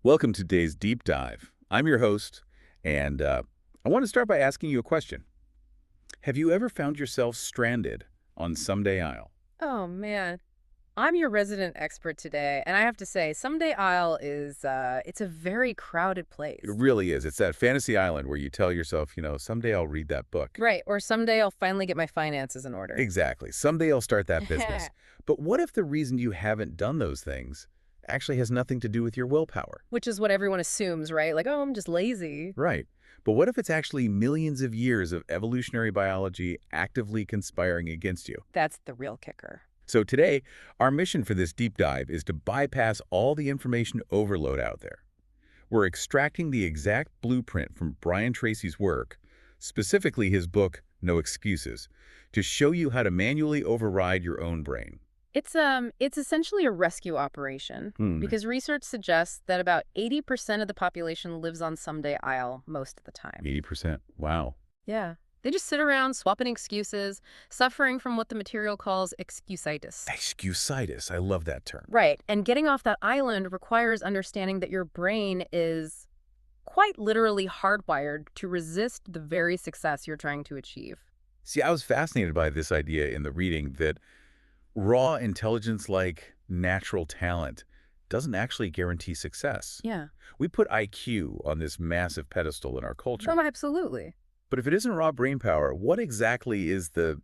Welcome to today's deep dive. I'm your host, and I want to start by asking you a question. Have you ever found yourself stranded on Someday Isle? Oh man, I'm your resident expert today, and I have to say, Someday Isle is it's a very crowded It place. really is. It's that fantasy island where you tell yourself, someday I'll read that book. Right, or someday I'll finally get my finances in order. Exactly. Someday I'll start that business. But what if the reason you haven't done those things actually has nothing to do with your willpower? Which is what everyone assumes, right? Like, oh, I'm just lazy. Right. But what if it's actually millions of years of evolutionary biology actively conspiring against you? That's the real kicker. So today, our mission for this deep dive is to bypass all the information overload out there. We're extracting the exact blueprint from Brian Tracy's work, specifically his book, No Excuses, to show you how to manually override your own brain. It's essentially a rescue operation Hmm, because research suggests that about 80% of the population lives on Someday Isle most of the time. 80%. Wow. Yeah. They just sit around swapping excuses, suffering from what the material calls excusitis. Excusitis. I love that term. Right. And getting off that island requires understanding that your brain is quite literally hardwired to resist the very success you're trying to achieve. See, I was fascinated by this idea in the reading that raw intelligence like natural talent doesn't actually guarantee success. Yeah. We put IQ on this massive pedestal in our culture. No, absolutely. But if it isn't raw brain power, what exactly is the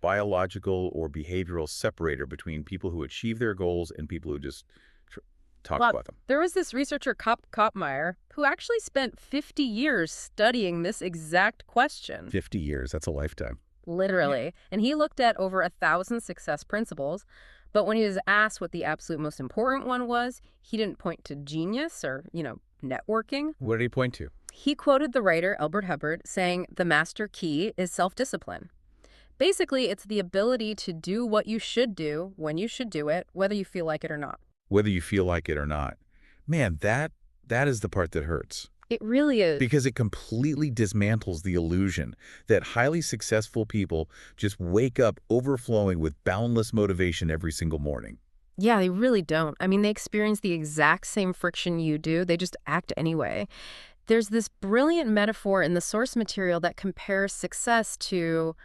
biological or behavioral separator between people who achieve their goals and people who just tr talk Well, about them? there was this researcher, Kopmeyer, who actually spent 50 years studying this exact question. 50 years, that's a lifetime. Literally. And he looked at over 1,000 success principles. But when he was asked what the absolute most important one was, he didn't point to genius or, networking. What did he point to? He quoted the writer Albert Hubbard saying the master key is self-discipline. Basically, it's the ability to do what you should do when you should do it, whether you feel like it or not. Whether you feel like it or not. Man, that is the part that hurts. It really is. Because it completely dismantles the illusion that highly successful people just wake up overflowing with boundless motivation every single morning. Yeah, they really don't. I mean, they experience the exact same friction you do. They just act anyway. There's this brilliant metaphor in the source material that compares success to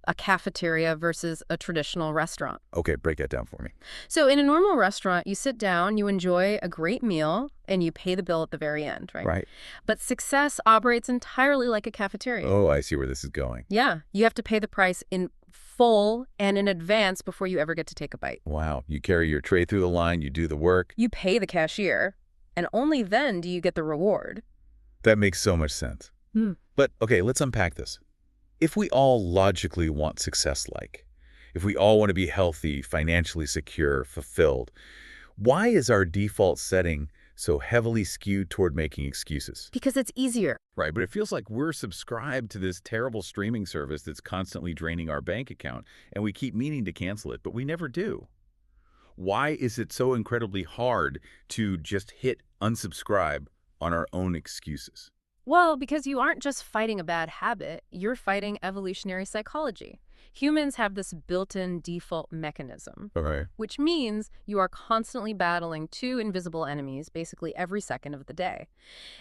a cafeteria versus a traditional restaurant. Okay, break that down for me. So in a normal restaurant, you sit down, you enjoy a great meal, and you pay the bill at the very end, right? Right. But success operates entirely like a cafeteria. Oh, I see where this is going. Yeah, you have to pay the price in full and in advance before you ever get to take a bite. Wow. You carry your tray through the line, you do the work. You pay the cashier, and only then do you get the reward. That makes so much sense. Hmm. But, okay, let's unpack this. If we all logically want success if we all want to be healthy, financially secure, fulfilled, why is our default setting so heavily skewed toward making excuses? Because it's easier. Right, but it feels like we're subscribed to this terrible streaming service that's constantly draining our bank account, and we keep meaning to cancel it, but we never do. Why is it so incredibly hard to just hit unsubscribe on our own excuses? Well, because you aren't just fighting a bad habit, you're fighting evolutionary psychology. Humans have this built-in default mechanism, Okay. which means you are constantly battling two invisible enemies basically every second of the day.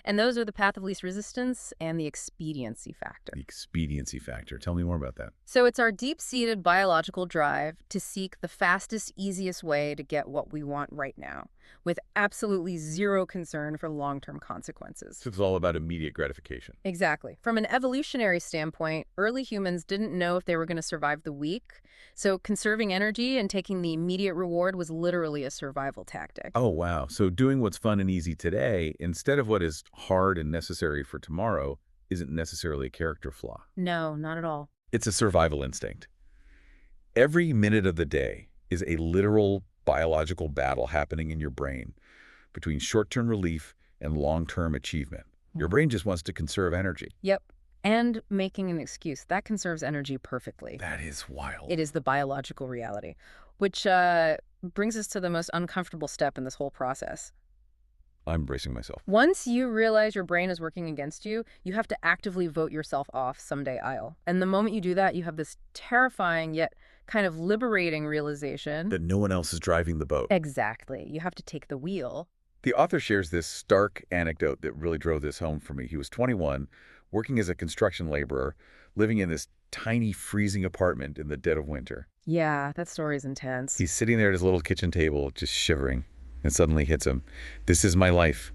And those are the path of least resistance and the expediency factor. The expediency factor. Tell me more about that. So it's our deep-seated biological drive to seek the fastest, easiest way to get what we want right now, with absolutely zero concern for long-term consequences. So it's all about immediate gratification. Exactly. From an evolutionary standpoint, early humans didn't know if they were going to survive the week, so conserving energy and taking the immediate reward was literally a survival tactic. Oh, wow. So doing what's fun and easy today instead of what is hard and necessary for tomorrow isn't necessarily a character flaw. No, not at all. It's a survival instinct. Every minute of the day is a literal biological battle happening in your brain between short-term relief and long-term achievement. Your brain just wants to conserve energy. Yep. And making an excuse. That conserves energy perfectly. That is wild. It is the biological reality, which brings us to the most uncomfortable step in this whole process. I'm bracing myself. Once you realize your brain is working against you, you have to actively vote yourself off Someday Isle. And the moment you do that, you have this terrifying yet kind of liberating realization. That no one else is driving the boat. Exactly. You have to take the wheel. The author shares this stark anecdote that really drove this home for me. He was 21, working as a construction laborer, living in this tiny freezing apartment in the dead of winter. Yeah, that story's intense. He's sitting there at his little kitchen table, just shivering, and suddenly hits him. This is my life.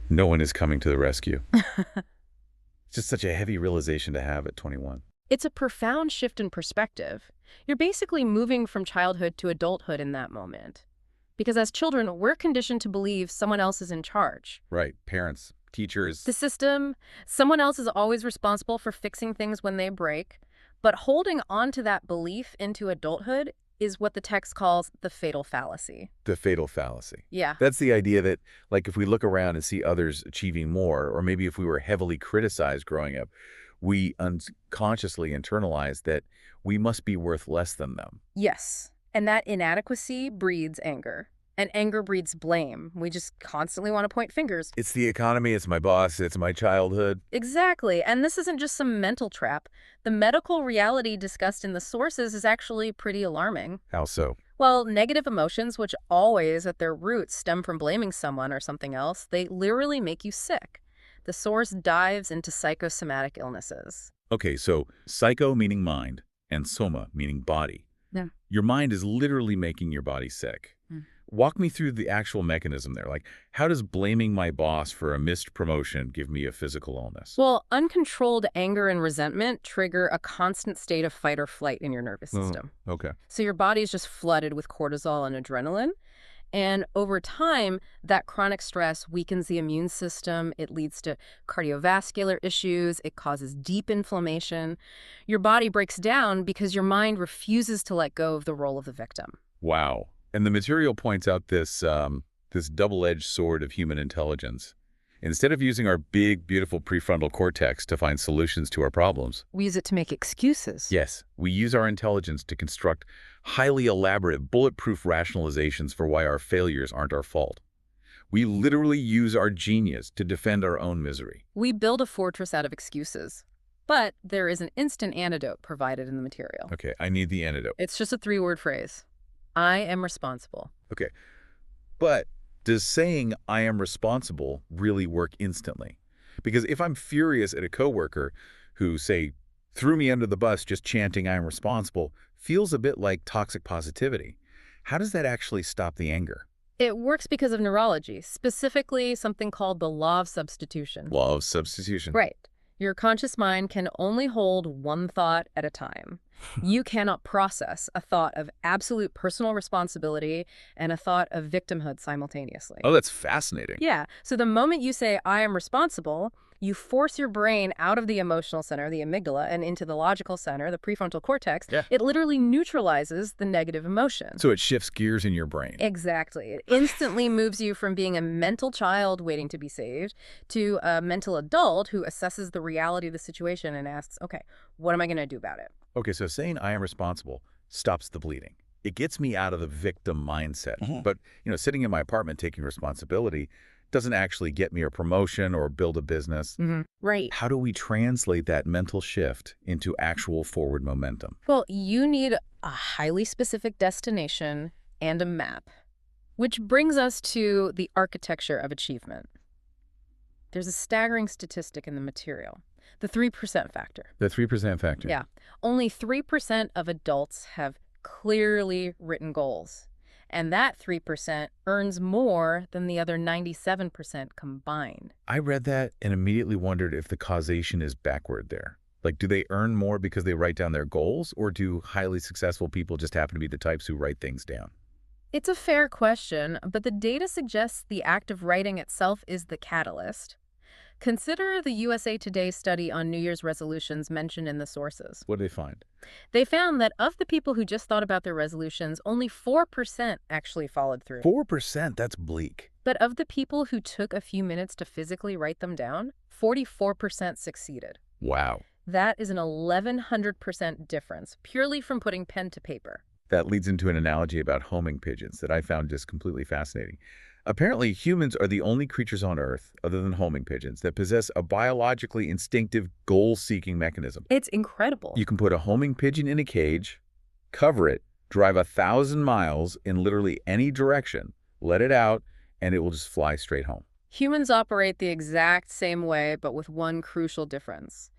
No one is coming to the rescue. It's just such a heavy realization to have at 21. It's a profound shift in perspective. You're basically moving from childhood to adulthood in that moment. Because as children, we're conditioned to believe someone else is in charge. Right. Parents, teachers. The system, someone else is always responsible for fixing things when they break. But holding on to that belief into adulthood is what the text calls the fatal fallacy. The fatal fallacy. Yeah. That's the idea that, like, if we look around and see others achieving more, or maybe if we were heavily criticized growing up, we unconsciously internalize that we must be worth less than them. Yes. And that inadequacy breeds anger. And anger breeds blame. We just constantly want to point fingers. It's the economy, it's my boss, it's my childhood. Exactly. And this isn't just some mental trap. The medical reality discussed in the sources is actually pretty alarming. How so? Well, negative emotions, which always at their roots stem from blaming someone or something else, they literally make you sick. The source dives into psychosomatic illnesses. Okay, so psycho meaning mind, and soma meaning body. Yeah. Your mind is literally making your body sick. Walk me through the actual mechanism there. Like, how does blaming my boss for a missed promotion give me a physical illness? Well, uncontrolled anger and resentment trigger a constant state of fight or flight in your nervous system. Okay. So your body's just flooded with cortisol and adrenaline. And over time, that chronic stress weakens the immune system. It leads to cardiovascular issues. It causes deep inflammation. Your body breaks down because your mind refuses to let go of the role of the victim. Wow. And the material points out this double-edged sword of human intelligence. Instead of using our big, beautiful prefrontal cortex to find solutions to our problems, We use it to make excuses. yes, we use our intelligence to construct highly elaborate, bulletproof rationalizations for why our failures aren't our fault. We literally use our genius to defend our own misery. We build a fortress out of excuses. But there is an instant antidote provided in the material. Okay, I need the antidote. It's just a 3-word phrase. I am responsible. Okay, but does saying I am responsible really work instantly? Because if I'm furious at a coworker who, say, threw me under the bus just chanting I am responsible, feels a bit like toxic positivity. How does that actually stop the anger? It works because of neurology, specifically something called the law of substitution. Law of substitution. Right. Your conscious mind can only hold one thought at a time. You cannot process a thought of absolute personal responsibility and a thought of victimhood simultaneously. Oh, that's fascinating. Yeah. So the moment you say, I am responsible, you force your brain out of the emotional center, the amygdala, and into the logical center, the prefrontal cortex. Yeah. It literally neutralizes the negative emotion. So it shifts gears in your brain. Exactly. It instantly moves you from being a mental child waiting to be saved to a mental adult who assesses the reality of the situation and asks, okay, what am I going to do about it? Okay, so saying I am responsible stops the bleeding. It gets me out of the victim mindset. But, sitting in my apartment taking responsibility doesn't actually get me a promotion or build a business. Right. How do we translate that mental shift into actual forward momentum? Well, you need a highly specific destination and a map, which brings us to the architecture of achievement. There's a staggering statistic in the material, the 3% factor. The 3% factor. Yeah. Only 3% of adults have clearly written goals. And that 3% earns more than the other 97% combined. I read that and immediately wondered if the causation is backward there. Like, do they earn more because they write down their goals, or do highly successful people just happen to be the types who write things down? It's a fair question, but the data suggests the act of writing itself is the catalyst. Consider the USA Today study on New Year's resolutions mentioned in the sources. What do they find? They found that of the people who just thought about their resolutions, only 4% actually followed through. 4%? That's bleak. But of the people who took a few minutes to physically write them down, 44% succeeded. Wow. That is an 1,100% difference, purely from putting pen to paper. That leads into an analogy about homing pigeons that I found just completely fascinating. Apparently, humans are the only creatures on Earth, other than homing pigeons, that possess a biologically instinctive goal-seeking mechanism. It's incredible. You can put a homing pigeon in a cage, cover it, drive 1,000 miles in literally any direction, let it out, and it will just fly straight home. Humans operate the exact same way, but with one crucial difference.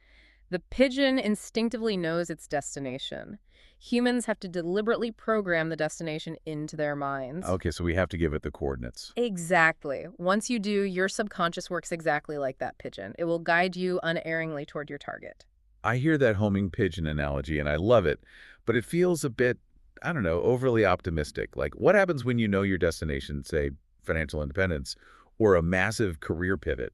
The pigeon instinctively knows its destination. Humans have to deliberately program the destination into their minds. Okay, so we have to give it the coordinates. Exactly. Once you do, your subconscious works exactly like that pigeon. It will guide you unerringly toward your target. I hear that homing pigeon analogy, and I love it, but it feels a bit, I don't know, overly optimistic. Like, what happens when you know your destination, say, financial independence, or a massive career pivot,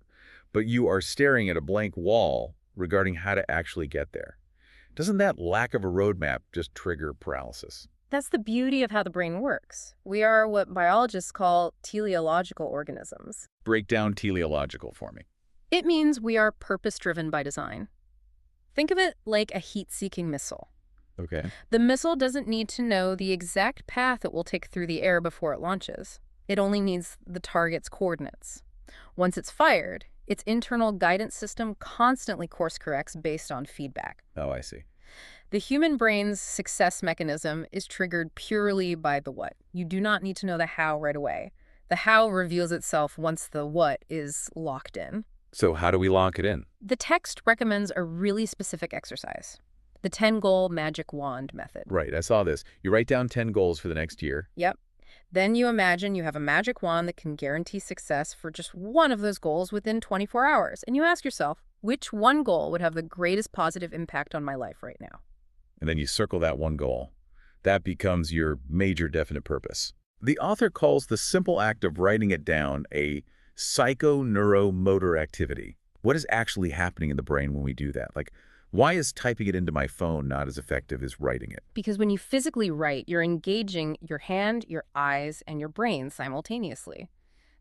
but you are staring at a blank wall regarding how to actually get there? Doesn't that lack of a roadmap just trigger paralysis? That's the beauty of how the brain works. We are what biologists call teleological organisms. Break down teleological for me. It means we are purpose-driven by design. Think of it like a heat-seeking missile. Okay. The missile doesn't need to know the exact path it will take through the air before it launches. It only needs the target's coordinates. Once it's fired, its internal guidance system constantly course corrects based on feedback. Oh, I see. The human brain's success mechanism is triggered purely by the what. You do not need to know the how right away. The how reveals itself once the what is locked in. So how do we lock it in? The text recommends a really specific exercise, the 10-goal magic wand method. Right, I saw this. You write down 10 goals for the next year. Yep. Then you imagine you have a magic wand that can guarantee success for just one of those goals within 24 hours. And you ask yourself, which one goal would have the greatest positive impact on my life right now? And then you circle that one goal. That becomes your major definite purpose. The author calls the simple act of writing it down a psychoneuromotor activity. What is actually happening in the brain when we do that? Like, why is typing it into my phone not as effective as writing it? Because when you physically write, you're engaging your hand, your eyes, and your brain simultaneously.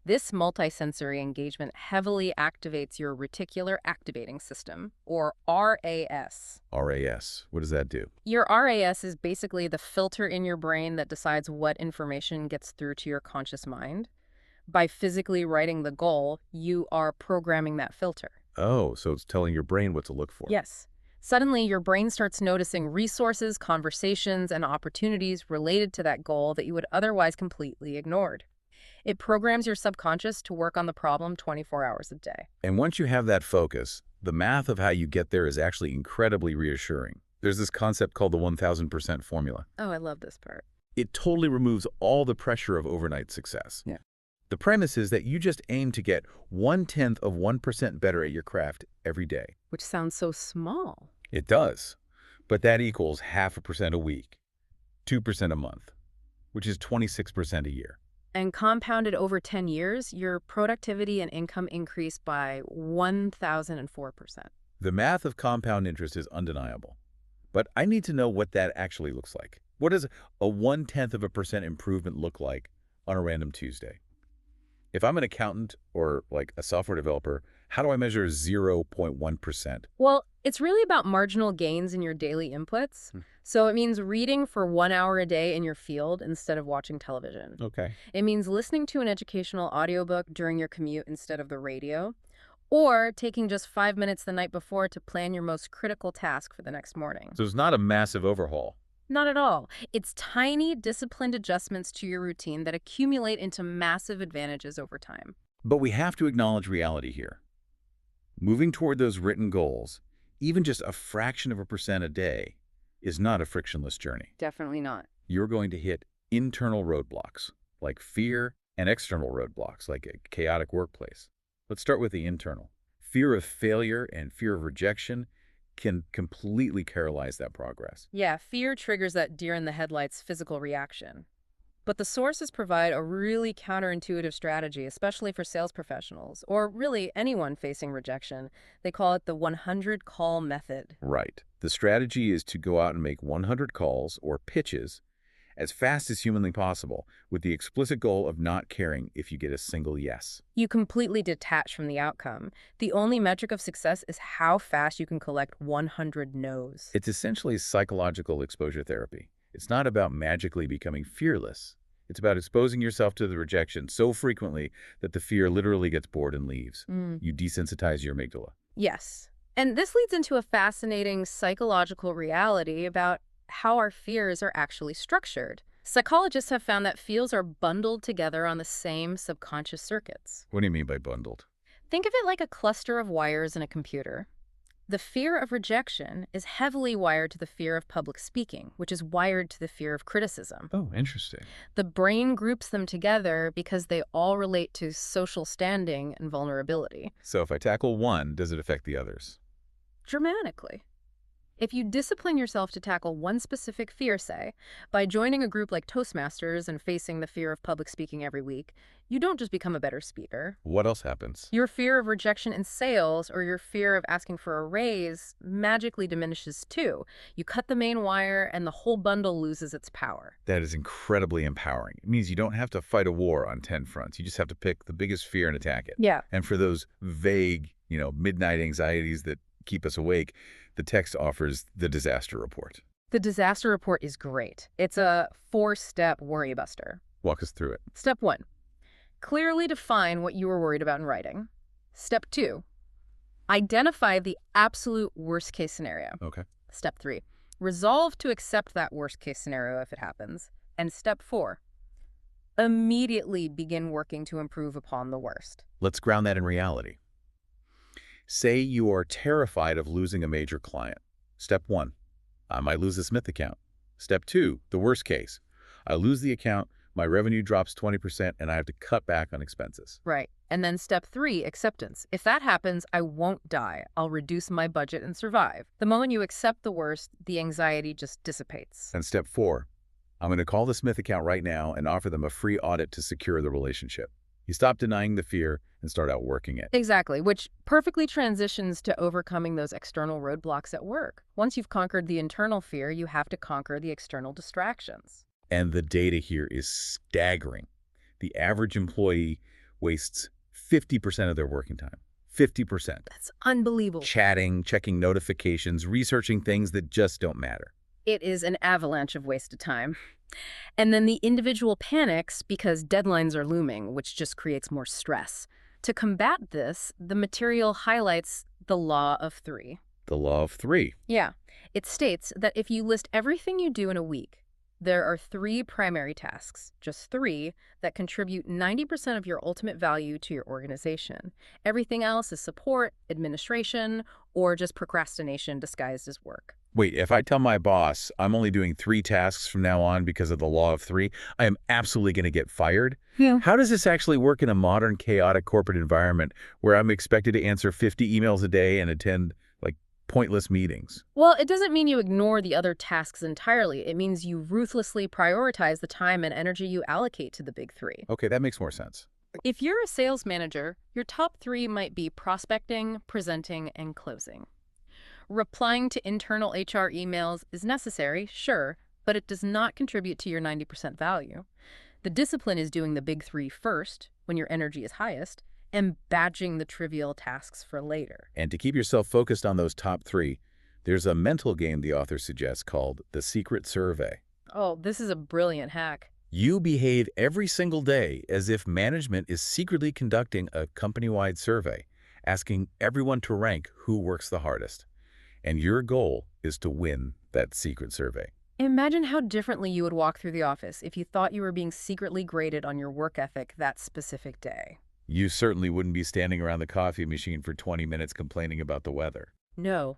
This multisensory engagement heavily activates your reticular activating system, or RAS. RAS, what does that do? Your RAS is basically the filter in your brain that decides what information gets through to your conscious mind. By physically writing the goal, you are programming that filter. Oh, so it's telling your brain what to look for. Yes. Suddenly, your brain starts noticing resources, conversations, and opportunities related to that goal that you would otherwise completely ignored. It programs your subconscious to work on the problem 24 hours a day. And once you have that focus, the math of how you get there is actually incredibly reassuring. There's this concept called the 1000% formula. Oh, I love this part. It totally removes all the pressure of overnight success. Yeah. The premise is that you just aim to get 0.1% better at your craft every day. Which sounds so small. It does, but that equals 0.5% a week, 2% a month, which is 26% a year. And compounded over 10 years, your productivity and income increase by 1,004%. The math of compound interest is undeniable, but I need to know what that actually looks like. What does a 0.1% improvement look like on a random Tuesday? If I'm an accountant or like a software developer, how do I measure 0.1%? Well, it's really about marginal gains in your daily inputs. So it means reading for 1 hour a day in your field instead of watching television. Okay. It means listening to an educational audiobook during your commute instead of the radio, or taking just 5 minutes the night before to plan your most critical task for the next morning. So it's not a massive overhaul. Not at all. It's tiny, disciplined adjustments to your routine that accumulate into massive advantages over time. But we have to acknowledge reality here. Moving toward those written goals, even just a fraction of a percent a day, is not a frictionless journey. Definitely not. You're going to hit internal roadblocks, like fear, and external roadblocks, like a chaotic workplace. Let's start with the internal. Fear of failure and fear of rejection can completely paralyze that progress. Yeah, fear triggers that deer-in-the-headlights physical reaction. But the sources provide a really counterintuitive strategy, especially for sales professionals, or really anyone facing rejection. They call it the 100-call method. Right. The strategy is to go out and make 100 calls or pitches as fast as humanly possible, with the explicit goal of not caring if you get a single yes. You completely detach from the outcome. The only metric of success is how fast you can collect 100 no's. It's essentially psychological exposure therapy. It's not about magically becoming fearless. It's about exposing yourself to the rejection so frequently that the fear literally gets bored and leaves. You desensitize your amygdala. Yes. And this leads into a fascinating psychological reality about how our fears are actually structured. Psychologists have found that feels are bundled together on the same subconscious circuits. What do you mean by bundled? Think of it like a cluster of wires in a computer. The fear of rejection is heavily wired to the fear of public speaking, which is wired to the fear of criticism. Oh, interesting. The brain groups them together because they all relate to social standing and vulnerability. So if I tackle one, does it affect the others? Dramatically. If you discipline yourself to tackle one specific fear, say, by joining a group like Toastmasters and facing the fear of public speaking every week, you don't just become a better speaker. What else happens? Your fear of rejection in sales or your fear of asking for a raise magically diminishes too. You cut the main wire and the whole bundle loses its power. That is incredibly empowering. It means you don't have to fight a war on 10 fronts. You just have to pick the biggest fear and attack it. Yeah. And for those vague, midnight anxieties that keep us awake, the text offers the disaster report. The disaster report is great. It's a 4-step worry buster. Walk us through it. Step 1. Clearly define what you were worried about in writing. Step 2. Identify the absolute worst-case scenario. Okay. Step 3. Resolve to accept that worst-case scenario if it happens. And step 4. Immediately begin working to improve upon the worst. Let's ground that in reality. Say you are terrified of losing a major client. Step 1. I might lose the Smith account. Step 2. The worst case. I lose the account, my revenue drops 20%, and I have to cut back on expenses. Right. And then step 3, acceptance. If that happens, I won't die. I'll reduce my budget and survive. The moment you accept the worst, the anxiety just dissipates. And step 4. I'm going to call the Smith account right now and offer them a free audit to secure the relationship. You stop denying the fear and start outworking it. Exactly, which perfectly transitions to overcoming those external roadblocks at work. Once you've conquered the internal fear, you have to conquer the external distractions. And the data here is staggering. The average employee wastes 50% of their working time. 50%. That's unbelievable. Chatting, checking notifications, researching things that just don't matter. It is an avalanche of wasted time. And then the individual panics because deadlines are looming, which just creates more stress. To combat this, the material highlights the law of 3. The law of 3. Yeah. It states that if you list everything you do in a week, there are 3 primary tasks, just 3, that contribute 90% of your ultimate value to your organization. Everything else is support, administration, or just procrastination disguised as work. Wait, if I tell my boss I'm only doing 3 tasks from now on because of the law of 3, I am absolutely going to get fired? Yeah. How does this actually work in a modern, chaotic corporate environment where I'm expected to answer 50 emails a day and attend, pointless meetings? Well, it doesn't mean you ignore the other tasks entirely. It means you ruthlessly prioritize the time and energy you allocate to the big 3. Okay, that makes more sense. If you're a sales manager, your top 3 might be prospecting, presenting, and closing. Replying to internal HR emails is necessary, sure, but it does not contribute to your 90% value. The discipline is doing the big 3 first, when your energy is highest, and badging the trivial tasks for later. And to keep yourself focused on those top 3, there's a mental game the author suggests called the Secret Survey. Oh, this is a brilliant hack. You behave every single day as if management is secretly conducting a company-wide survey, asking everyone to rank who works the hardest. And your goal is to win that secret survey. Imagine how differently you would walk through the office if you thought you were being secretly graded on your work ethic that specific day. You certainly wouldn't be standing around the coffee machine for 20 minutes complaining about the weather. No.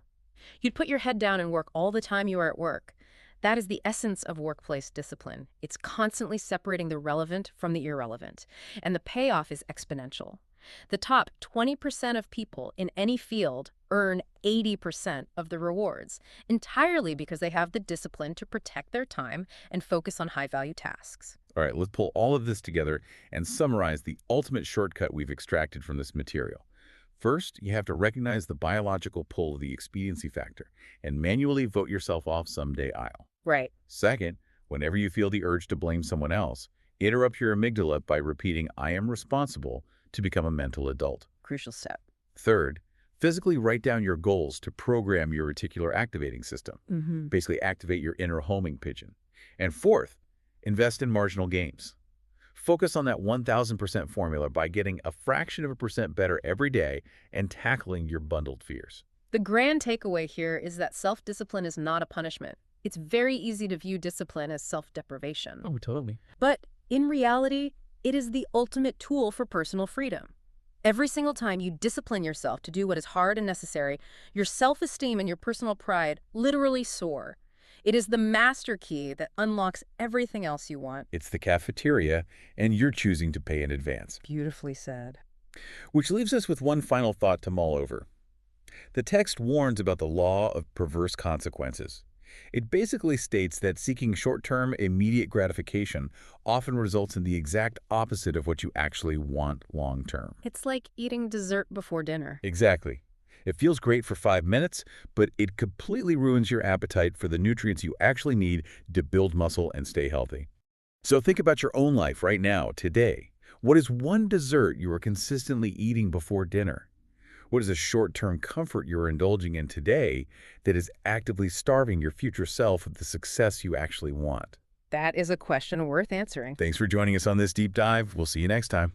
You'd put your head down and work all the time you are at work. That is the essence of workplace discipline. It's constantly separating the relevant from the irrelevant. And the payoff is exponential. The top 20% of people in any field earn 80% of the rewards, entirely because they have the discipline to protect their time and focus on high-value tasks. All right, let's pull all of this together and summarize the ultimate shortcut we've extracted from this material. First, you have to recognize the biological pull of the expediency factor and manually vote yourself off someday aisle. Right. Second, whenever you feel the urge to blame someone else, interrupt your amygdala by repeating "I am responsible" to become a mental adult. Crucial step. Third, physically write down your goals to program your reticular activating system. Basically activate your inner homing pigeon. And fourth, invest in marginal gains. Focus on that 1,000% formula by getting a fraction of a percent better every day and tackling your bundled fears. The grand takeaway here is that self-discipline is not a punishment. It's very easy to view discipline as self-deprivation. Oh, totally. But in reality, it is the ultimate tool for personal freedom. Every single time you discipline yourself to do what is hard and necessary, your self-esteem and your personal pride literally soar. It is the master key that unlocks everything else you want. It's the cafeteria, and you're choosing to pay in advance. Beautifully said. Which leaves us with one final thought to mull over. The text warns about the law of perverse consequences. It basically states that seeking short-term, immediate gratification often results in the exact opposite of what you actually want long-term. It's like eating dessert before dinner. Exactly. It feels great for 5 minutes, but it completely ruins your appetite for the nutrients you actually need to build muscle and stay healthy. So think about your own life right now, today. What is one dessert you are consistently eating before dinner? What is a short-term comfort you're indulging in today that is actively starving your future self of the success you actually want? That is a question worth answering. Thanks for joining us on this deep dive. We'll see you next time.